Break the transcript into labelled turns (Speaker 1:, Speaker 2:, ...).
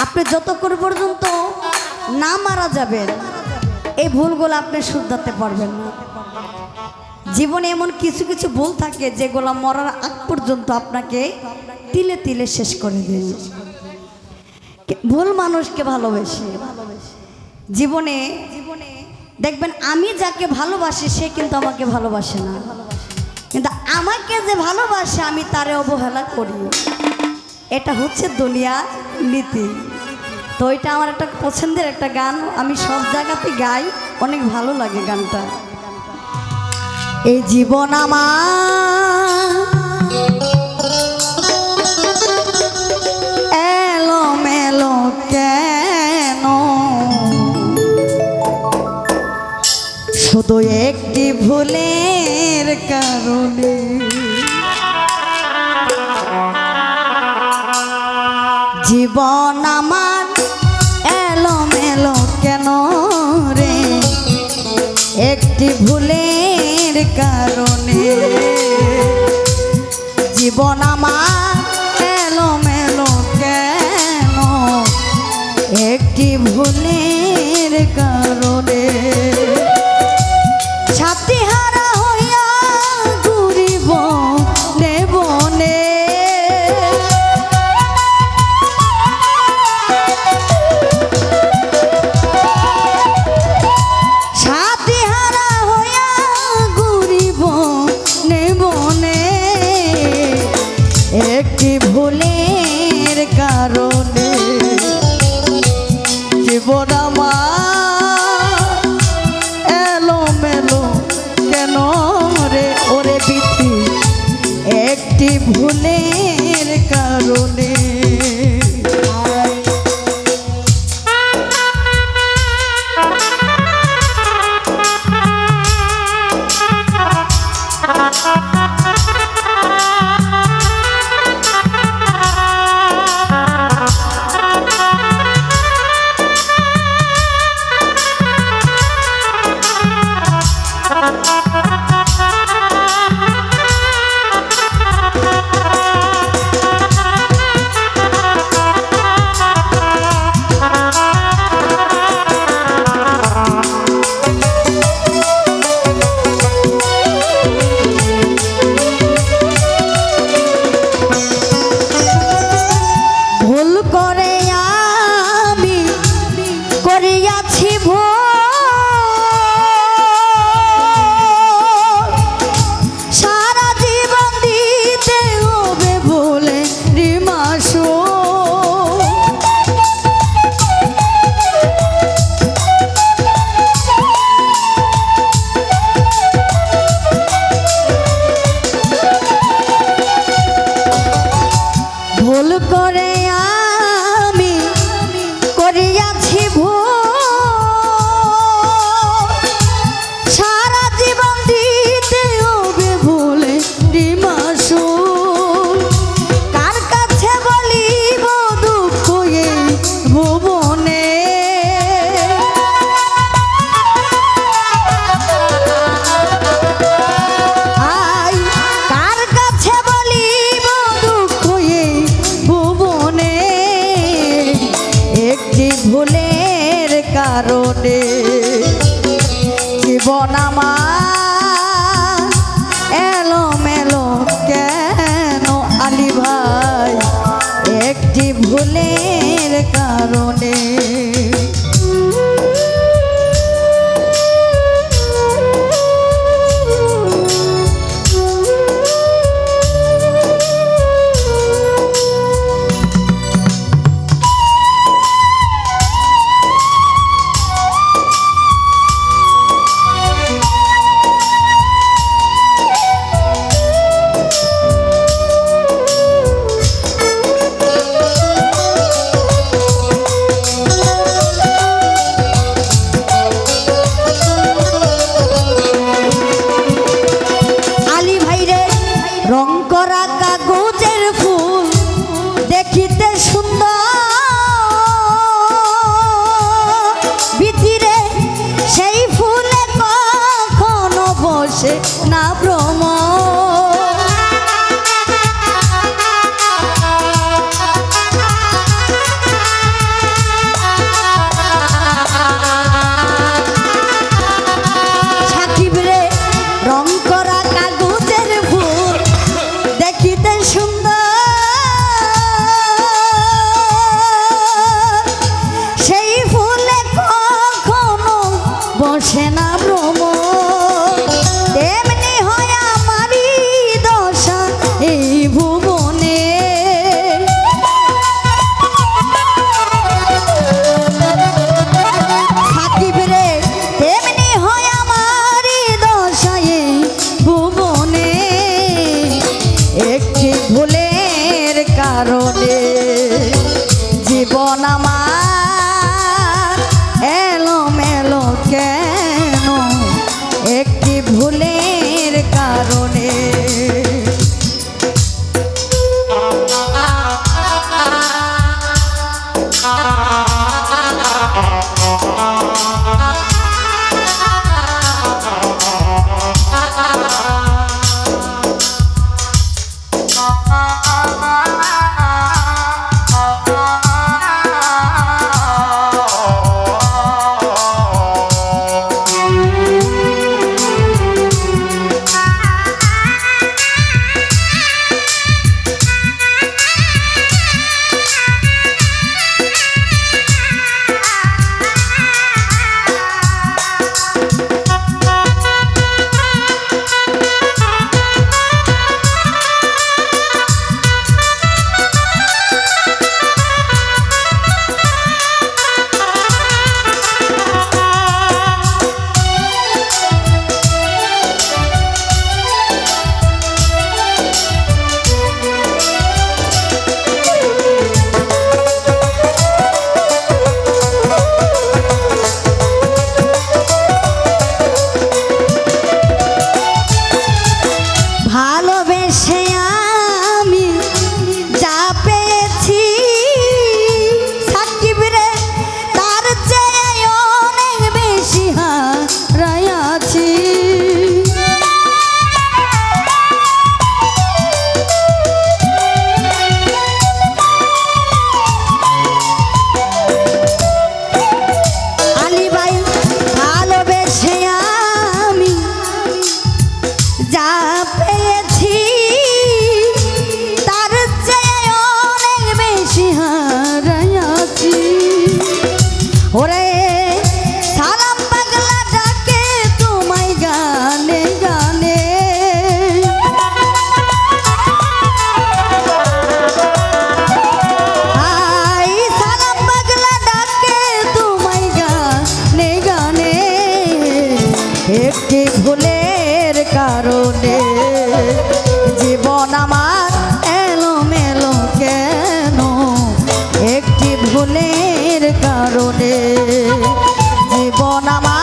Speaker 1: আপনি যতক্ষণ পর্যন্ত না মারা যাবেন এই ভুলগুলো আপনি শুধরাতে পারবেন না। জীবনে এমন কিছু কিছু ভুল থাকে যেগুলো মরার আগ পর্যন্ত আপনাকে তিলে তিলে শেষ করে দেবে। ভুল মানুষকে ভালোবাসে। জীবনে দেখবেন আমি যাকে ভালোবাসি সে কিন্তু আমাকে ভালোবাসে না, কিন্তু আমাকে যে ভালোবাসে আমি তারে অবহেলা করি। এটা হচ্ছে দুনিয়ার নীতি। তো এটা আমার একটা পছন্দের একটা গান, আমি সব জায়গাতে গাই, অনেক ভালো লাগে গানটা। এই জীবন আমার এলো মেলো কেন, শুধু একটি ভুলের কারণে। জীবন আমার এলো মেলো কেন রে, একটি ভুলের কারণে। জীবন আমার এলো মেলো কেন, একটি ভুলের কারণে। ছাতি হারা হইয়া ঘুরিব বনে, একটি ভুলের কারণে। জীবন আমার এলো মেলো কেন রে, ওরে বিধি একটি ভুলের কারণে। ভুল করে আমি করিয়াছি ভুল, সারা জীবন দিতে হবে ভুলে রিমাসুল। কার কাছে বলিব দুঃখ এই ভুবনে, কার কাছে বলিব দুঃখ এই ভুবনে। একটি ভুলের কারণে জীবন আমার এলো মেলো কেন আলী ভাই, একটি ভুলের কারণে। ওরে সালাম পাগলা ডাকে তোমায় গানে গানে আই সালাম পাগলা ডাকে তোমায় গানে গানে একটি ভুলের কারণে জীবন আমার এলোমেলো কেন একটি ভুলের কারণে জীবন আমার